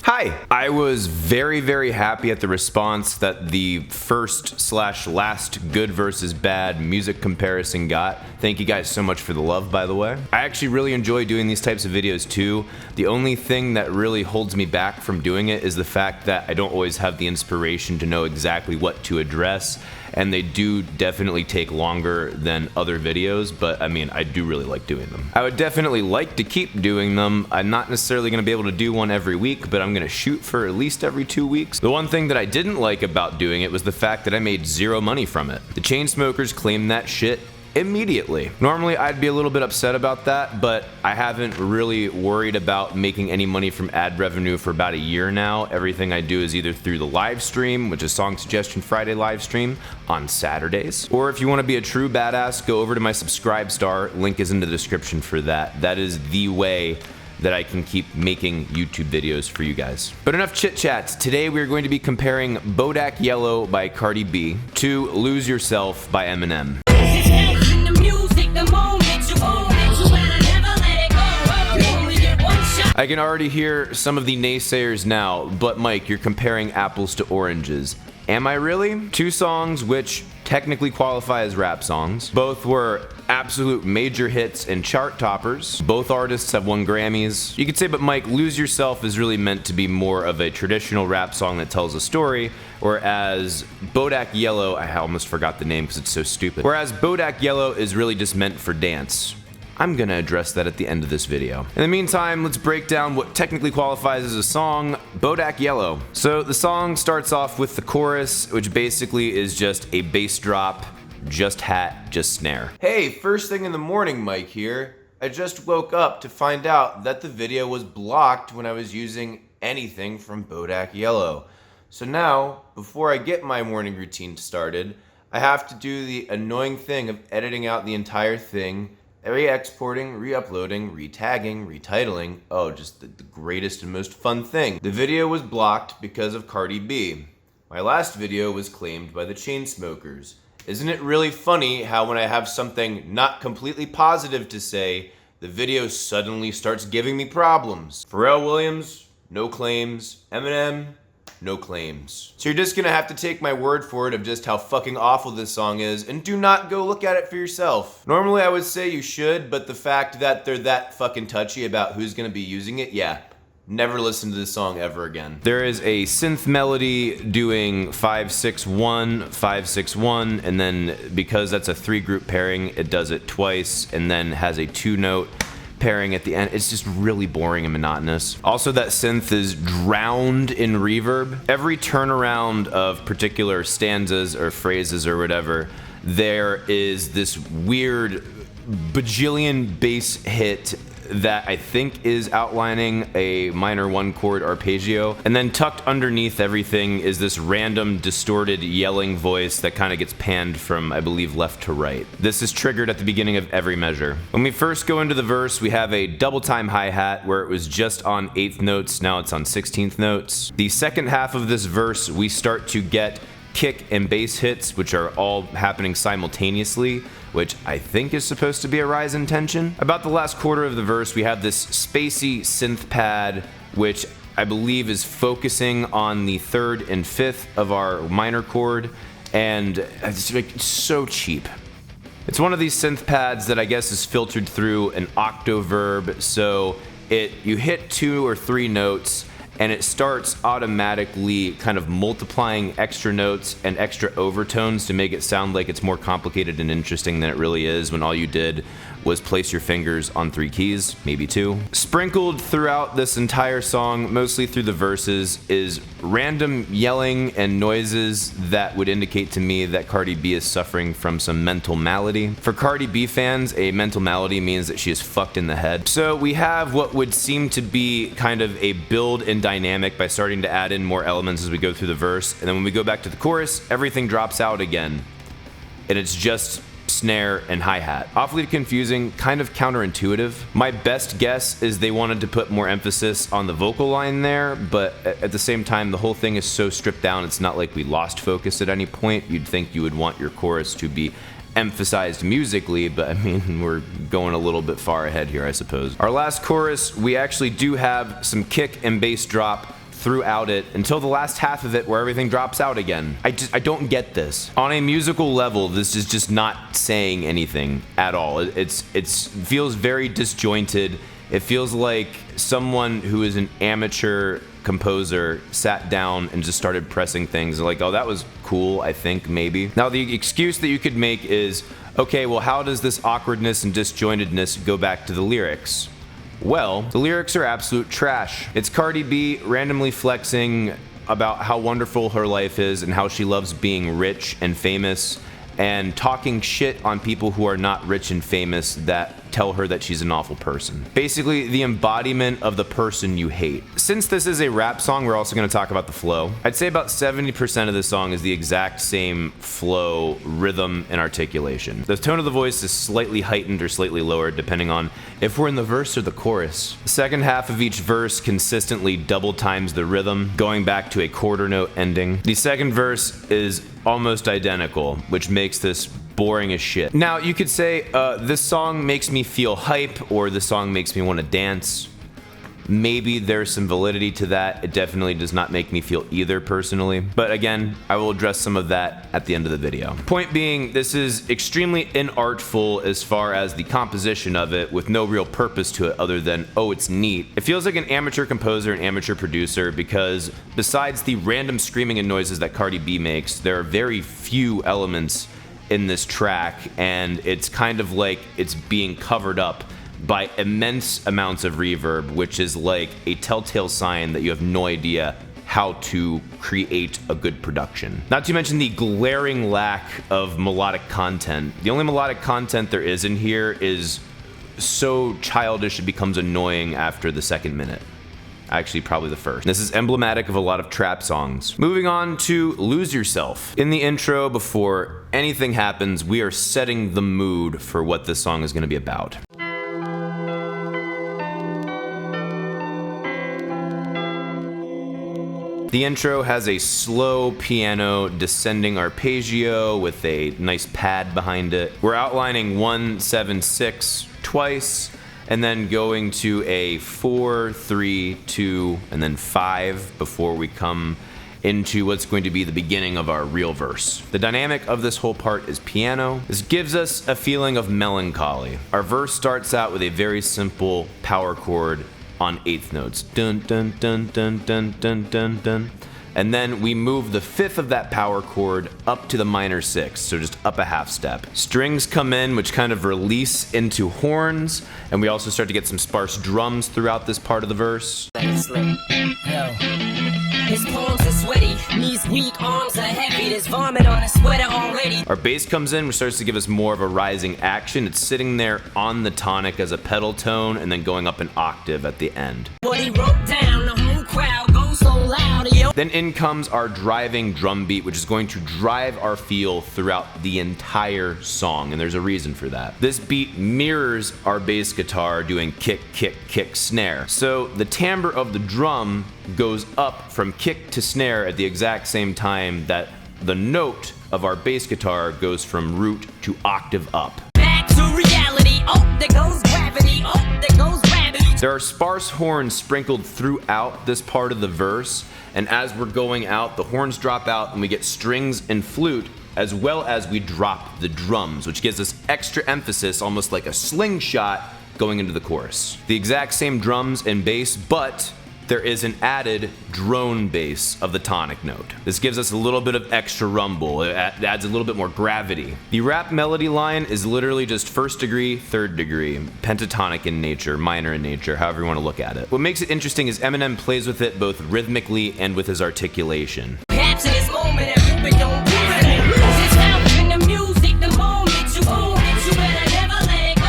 Hi! I was very happy at the response that the first/last good versus bad music comparison got. Thank you guys so much for the love, by the way. I actually really enjoy doing these types of videos too. The only thing that really holds me back from doing it is the fact that I don't always have the inspiration to know exactly what to address, and they do definitely take longer than other videos, but I mean, I do really like doing them. I would definitely like to keep doing them. I'm not necessarily going to be able to do one every week, but I'm going to shoot for at least every 2 weeks. The one thing that I didn't like about doing it was the fact that I made zero money from it. The Chainsmokers claimed that shit immediately. Normally I'd be a little bit upset about that, but I haven't really worried about making any money from ad revenue for about a year now. Everything I do is either through the live stream, which is Song Suggestion Friday live stream on Saturdays, or if you want to be a true badass, go over to my Subscribe Star. Link is in the description for that. That is the way that I can keep making YouTube videos for you guys. But enough chit chats. Today we are going to be comparing Bodak Yellow by Cardi B to Lose Yourself by Eminem. I can already hear some of the naysayers now, but Mike, you're comparing apples to oranges. Am I really? Two songs which technically qualify as rap songs. Both were absolute major hits and chart toppers. Both artists have won Grammys. You could say, but Mike, Lose Yourself is really meant to be more of a traditional rap song that tells a story, whereas Bodak Yellow, I almost forgot the name because it's so stupid. Whereas Bodak Yellow is really just meant for dance. I'm gonna address that at the end of this video. In the meantime, let's break down what technically qualifies as a song, Bodak Yellow. So the song starts off with the chorus, which basically is just a bass drop, just hat, just snare. Hey, first thing in the morning, Mike here. I just woke up to find out that the video was blocked when I was using anything from Bodak Yellow. So now, before I get my morning routine started, I have to do the annoying thing of editing out the entire thing, re-exporting, re-uploading, re-tagging, retitling. Oh, just the greatest and most fun thing. The video was blocked because of Cardi B. My last video was claimed by the Chainsmokers. Isn't it really funny how when I have something not completely positive to say, the video suddenly starts giving me problems? Pharrell Williams, no claims. Eminem, no claims. So you're just gonna have to take my word for it of just how fucking awful this song is, and do not go look at it for yourself. Normally I would say you should, but the fact that they're that fucking touchy about who's gonna be using it, yeah. Never listen to this song ever again. There is a synth melody doing 5-6-1, 5-6-1, and then because that's a 3-group pairing, it does it twice, and then has a 2-note pairing at the end. It's just really boring and monotonous. Also, that synth is drowned in reverb. Every turnaround of particular stanzas or phrases or whatever, there is this weird bajillion bass hit that I think is outlining a minor 1-chord arpeggio, and then tucked underneath everything is this random distorted yelling voice that kind of gets panned from, I believe, left to right. This is triggered at the beginning of every measure. When we first go into the verse, we have a double time hi-hat where it was just on 8th notes, now it's on 16th notes. The second half of this verse, we start to get kick and bass hits, which are all happening simultaneously, which I think is supposed to be a rise in tension. About the last quarter of the verse, we have this spacey synth pad, which I believe is focusing on the 3rd and 5th of our minor chord, and it's like so cheap. It's one of these synth pads that I guess is filtered through an octoverb, so you hit 2 or 3 notes, and it starts automatically kind of multiplying extra notes and extra overtones to make it sound like it's more complicated and interesting than it really is, when all you did was place your fingers on 3 keys, maybe 2. Sprinkled throughout this entire song, mostly through the verses, is random yelling and noises that would indicate to me that Cardi B is suffering from some mental malady. For Cardi B fans, a mental malady means that she is fucked in the head. So we have what would seem to be kind of a build and dynamic by starting to add in more elements as we go through the verse, and then when we go back to the chorus, everything drops out again, and it's just snare and hi-hat. Awfully confusing, kind of counterintuitive. My best guess is they wanted to put more emphasis on the vocal line there, but at the same time, the whole thing is so stripped down, it's not like we lost focus at any point. You'd think you would want your chorus to be emphasized musically, but I mean, we're going a little bit far ahead here, I suppose. Our last chorus, we actually do have some kick and bass drop throughout it until the last half of it where everything drops out again. I don't get this. On a musical level, this is just not saying anything at all. It feels very disjointed. It feels like someone who is an amateur composer sat down and just started pressing things like, oh, that was cool, I think, maybe. Now, the excuse that you could make is, okay, well, how does this awkwardness and disjointedness go back to the lyrics? Well, the lyrics are absolute trash. It's Cardi B randomly flexing about how wonderful her life is and how she loves being rich and famous, and talking shit on people who are not rich and famous that tell her that she's an awful person. Basically, the embodiment of the person you hate. Since this is a rap song, we're also going to talk about the flow. I'd say about 70% of the song is the exact same flow, rhythm, and articulation. The tone of the voice is slightly heightened or slightly lowered depending on if we're in the verse or the chorus. The second half of each verse consistently double times the rhythm, going back to a quarter note ending. The second verse is almost identical, which makes this boring as shit. Now, you could say, this song makes me feel hype, or this song makes me want to dance. Maybe there's some validity to that. It definitely does not make me feel either personally. But again, I will address some of that at the end of the video. Point being, this is extremely inartful as far as the composition of it, with no real purpose to it other than, oh, it's neat. It feels like an amateur composer and amateur producer because besides the random screaming and noises that Cardi B makes, there are very few elements in this track, and it's kind of like it's being covered up by immense amounts of reverb, which is like a telltale sign that you have no idea how to create a good production. Not to mention the glaring lack of melodic content. The only melodic content there is in here is so childish it becomes annoying after the second minute. Actually, probably the first. This is emblematic of a lot of trap songs. Moving on to Lose Yourself. In the intro, before anything happens, we are setting the mood for what this song is going to be about. The intro has a slow piano descending arpeggio with a nice pad behind it. We're outlining 1-7-6 twice, and then going to a 4-3-2 and then 5 before we come into what's going to be the beginning of our real verse. The dynamic of this whole part is piano. This gives us a feeling of melancholy. Our verse starts out with a very simple power chord on eighth notes. Dun dun dun dun dun dun dun dun. And then we move the fifth of that power chord up to the minor sixth, so just up a half step. Strings come in, which kind of release into horns, and we also start to get some sparse drums throughout this part of the verse. His palms are sweaty, knees weak, arms are heavy, there's vomit on his sweater already. Our bass comes in, which starts to give us more of a rising action. It's sitting there on the tonic as a pedal tone, and then going up an octave at the end. What he wrote down, the whole crowd goes so loud, yo. Then in comes our driving drum beat, which is going to drive our feel throughout the entire song, and there's a reason for that. This beat mirrors our bass guitar doing kick, kick, kick, snare. So the timbre of the drum goes up from kick to snare at the exact same time that the note of our bass guitar goes from root to octave up. Back to reality, oh, there goes gravity, oh, there goes gravity. There are sparse horns sprinkled throughout this part of the verse, and as we're going out, the horns drop out and we get strings and flute, as well as we drop the drums, which gives us extra emphasis, almost like a slingshot going into the chorus. The exact same drums and bass, but there is an added drone bass of the tonic note. This gives us a little bit of extra rumble. It adds a little bit more gravity. The rap melody line is literally just first degree, third degree, pentatonic in nature, minor in nature, however you want to look at it. What makes it interesting is Eminem plays with it both rhythmically and with his articulation. Perhaps in this moment, everybody don't do it. It's out in the music, the moment you own it, you better never let it go.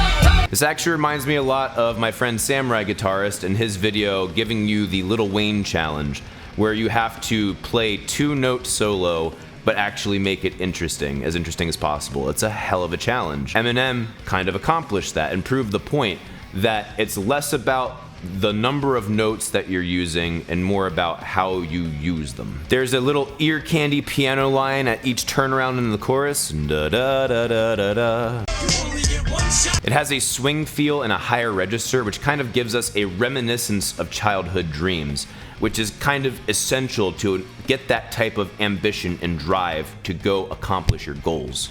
This actually reminds me a lot of my friend Samurai Guitarist and his video giving you the Lil Wayne challenge, where you have to play 2-note solo but actually make it interesting as possible. It's a hell of a challenge. Eminem kind of accomplished that and proved the point that it's less about the number of notes that you're using and more about how you use them. There's a little ear candy piano line at each turnaround in the chorus. Da da da da da da. It has a swing feel and a higher register, which kind of gives us a reminiscence of childhood dreams, which is kind of essential to get that type of ambition and drive to go accomplish your goals.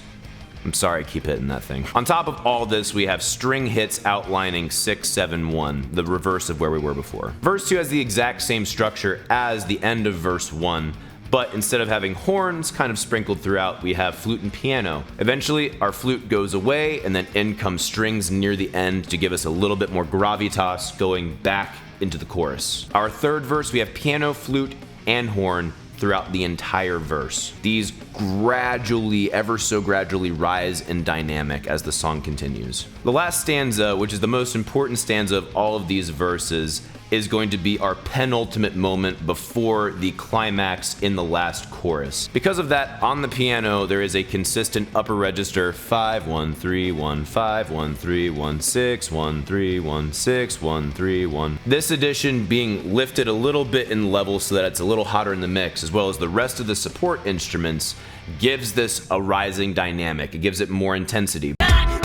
I'm sorry, I keep hitting that thing. On top of all this, we have string hits outlining 6-7-1, the reverse of where we were before. Verse 2 has the exact same structure as the end of verse 1, but instead of having horns kind of sprinkled throughout, we have flute and piano. Eventually, our flute goes away, and then in come strings near the end to give us a little bit more gravitas going back into the chorus. Our third verse, we have piano, flute, and horn throughout the entire verse. These gradually, ever so gradually, rise in dynamic as the song continues. The last stanza, which is the most important stanza of all of these verses, is going to be our penultimate moment before the climax in the last chorus. Because of that, on the piano, there is a consistent upper register 5-1-3-1, 5-1-3-1, 6-1-3-1, 6-1-3-1. This addition being lifted a little bit in level so that it's a little hotter in the mix, as well as the rest of the support instruments, gives this a rising dynamic. It gives it more intensity.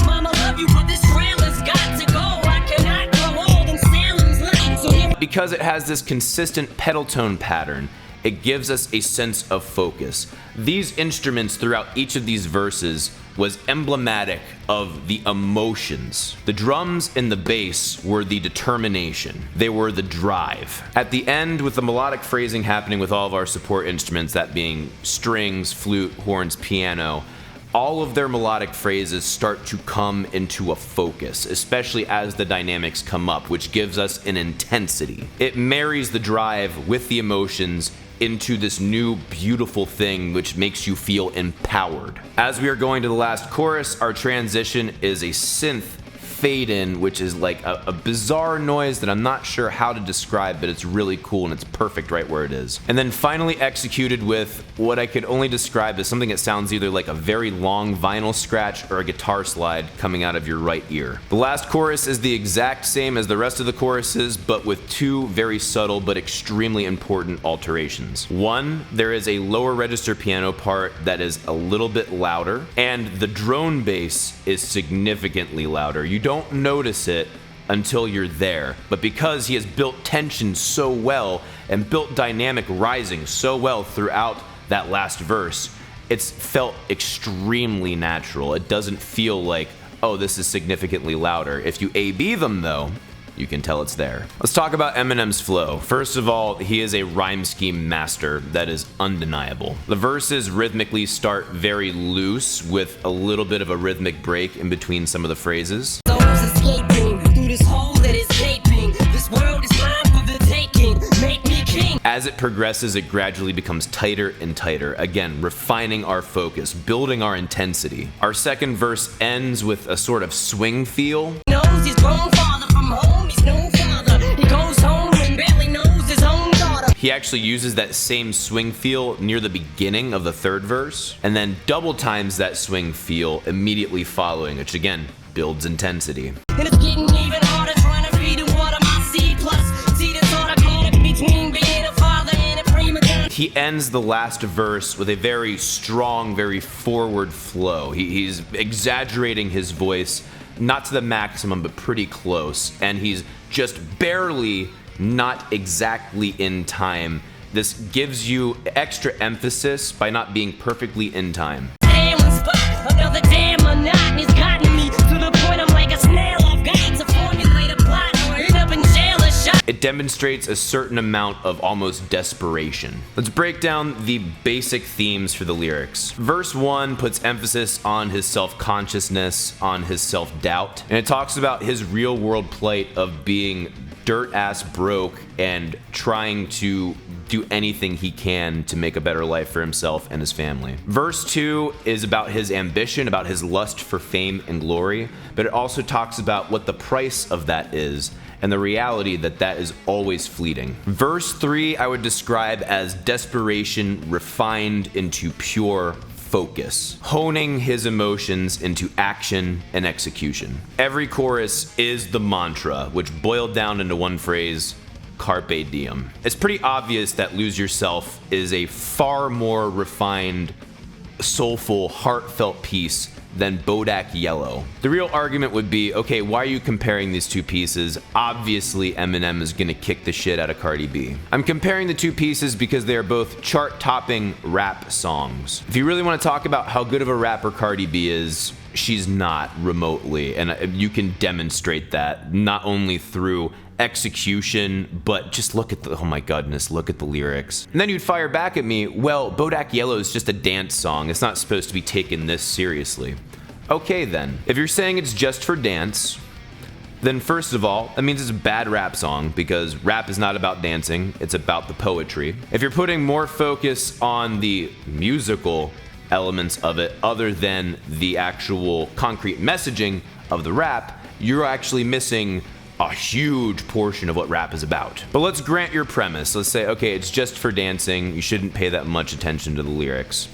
Mama love you, but this trailer's got to go. I cannot grow old in Salem's line. So here Because it has this consistent pedal tone pattern, it gives us a sense of focus. These instruments throughout each of these verses was emblematic of the emotions. The drums and the bass were the determination. They were the drive. At the end, with the melodic phrasing happening with all of our support instruments, that being strings, flute, horns, piano, all of their melodic phrases start to come into a focus, especially as the dynamics come up, which gives us an intensity. It marries the drive with the emotions into this new beautiful thing which makes you feel empowered. As we are going to the last chorus, our transition is a synth fade in, which is like a bizarre noise that I'm not sure how to describe, but it's really cool and it's perfect right where it is. And then finally executed with what I could only describe as something that sounds either like a very long vinyl scratch or a guitar slide coming out of your right ear. The last chorus is the exact same as the rest of the choruses, but with two very subtle but extremely important alterations. One, there is a lower register piano part that is a little bit louder, and the drone bass is significantly louder. You don't notice it until you're there, but because he has built tension so well and built dynamic rising so well throughout that last verse, it's felt extremely natural. It doesn't feel like, oh, this is significantly louder. If you A-B them though, you can tell it's there. Let's talk about Eminem's flow. First of all, he is a rhyme scheme master that is undeniable. The verses rhythmically start very loose with a little bit of a rhythmic break in between some of the phrases. souls escaping through this hole that is gaping. This world is mine for the taking. Make me king. As it progresses, it gradually becomes tighter and tighter, again, refining our focus, building our intensity. Our second verse ends with a sort of swing feel. Knows his grown father from home. He's no father. He goes home and barely knows his own daughter. He actually uses that same swing feel near the beginning of the third verse, and then double times that swing feel immediately following, which again, builds intensity. And it's getting even harder trying to feed and water my seed. Plus, see this sort of caught in between being a father and a prima donna. He ends the last verse with a very strong, very forward flow. He's exaggerating his voice, not to the maximum, but pretty close, and he's just barely not exactly in time. This gives you extra emphasis by not being perfectly in time. Damn spot, another damn monotony's gotten me to the point I'm like a snail. I've got to formulate a plot or end up in jail or shot. It demonstrates a certain amount of almost desperation. Let's break down the basic themes for the lyrics. Verse 1 puts emphasis on his self-consciousness, on his self-doubt, and it talks about his real-world plight of being dirt-ass broke and trying to do anything he can to make a better life for himself and his family. Verse 2 is about his ambition, about his lust for fame and glory, but it also talks about what the price of that is and the reality that that is always fleeting. Verse 3 I would describe as desperation refined into pure focus, honing his emotions into action and execution. Every chorus is the mantra, which boiled down into one phrase, carpe diem. It's pretty obvious that Lose Yourself is a far more refined, soulful, heartfelt piece than Bodak Yellow. The real argument would be, okay, why are you comparing these two pieces? Obviously, Eminem is gonna kick the shit out of Cardi B. I'm comparing the two pieces because they are both chart-topping rap songs. If you really want to talk about how good of a rapper Cardi B is, she's not remotely, and you can demonstrate that not only through execution, but just look at the, oh my goodness, look at the lyrics. And then you'd fire back at me, well, Bodak Yellow is just a dance song. It's not supposed to be taken this seriously. Okay then, if you're saying it's just for dance, then first of all, that means it's a bad rap song because rap is not about dancing, it's about the poetry. If you're putting more focus on the musical elements of it other than the actual concrete messaging of the rap, you're actually missing a huge portion of what rap is about. But let's grant your premise. Let's say, okay, it's just for dancing. You shouldn't pay that much attention to the lyrics.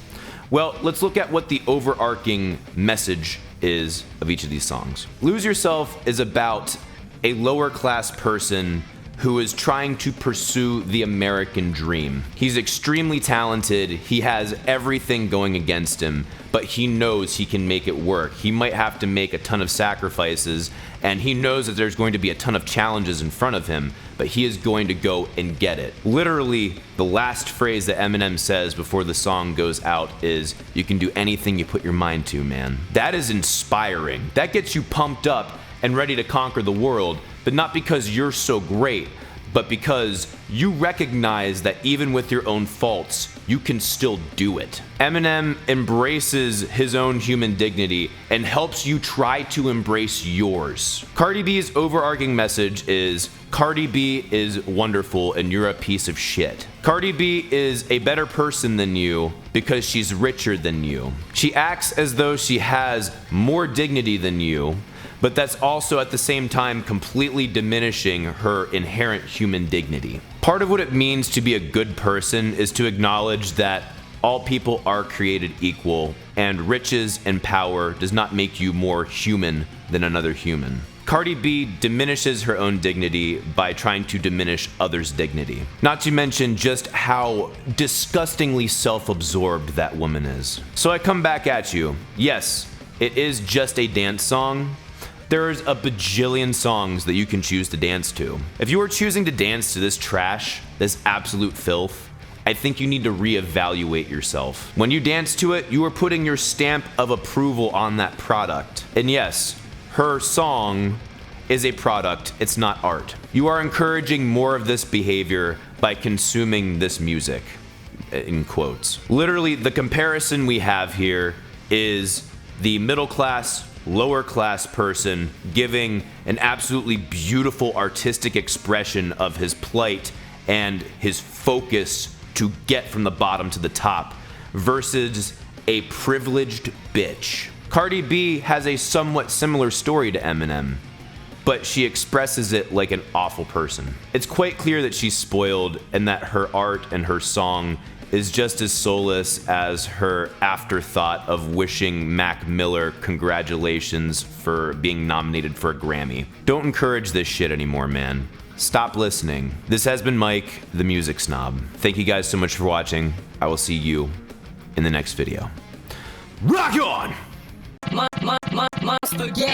Well, let's look at what the overarching message is of each of these songs. Lose Yourself is about a lower class person who is trying to pursue the American dream. He's extremely talented, he has everything going against him, but he knows he can make it work. He might have to make a ton of sacrifices, and he knows that there's going to be a ton of challenges in front of him, but he is going to go and get it. Literally, the last phrase that Eminem says before the song goes out is, "You can do anything you put your mind to, man." That is inspiring. That gets you pumped up and ready to conquer the world, but not because you're so great, but because you recognize that even with your own faults, you can still do it. Eminem embraces his own human dignity and helps you try to embrace yours. Cardi B's overarching message is, Cardi B is wonderful and you're a piece of shit. Cardi B is a better person than you because she's richer than you. She acts as though she has more dignity than you, but that's also at the same time completely diminishing her inherent human dignity. Part of what it means to be a good person is to acknowledge that all people are created equal, and riches and power does not make you more human than another human. Cardi B diminishes her own dignity by trying to diminish others' dignity. Not to mention just how disgustingly self-absorbed that woman is. So I come back at you. Yes, it is just a dance song. There's a bajillion songs that you can choose to dance to. If you are choosing to dance to this trash, this absolute filth, I think you need to reevaluate yourself. When you dance to it, you are putting your stamp of approval on that product. And yes, her song is a product, it's not art. You are encouraging more of this behavior by consuming this music, in quotes. Literally, the comparison we have here is the middle class, lower class person giving an absolutely beautiful artistic expression of his plight and his focus to get from the bottom to the top versus a privileged bitch. Cardi B has a somewhat similar story to Eminem, but she expresses it like an awful person. It's quite clear that she's spoiled and that her art and her song is just as soulless as her afterthought of wishing Mac Miller congratulations for being nominated for a Grammy. Don't encourage this shit anymore, man. Stop listening. This has been Mike, the Music Snob. Thank you guys so much for watching. I will see you in the next video. Rock on! My spaghetti.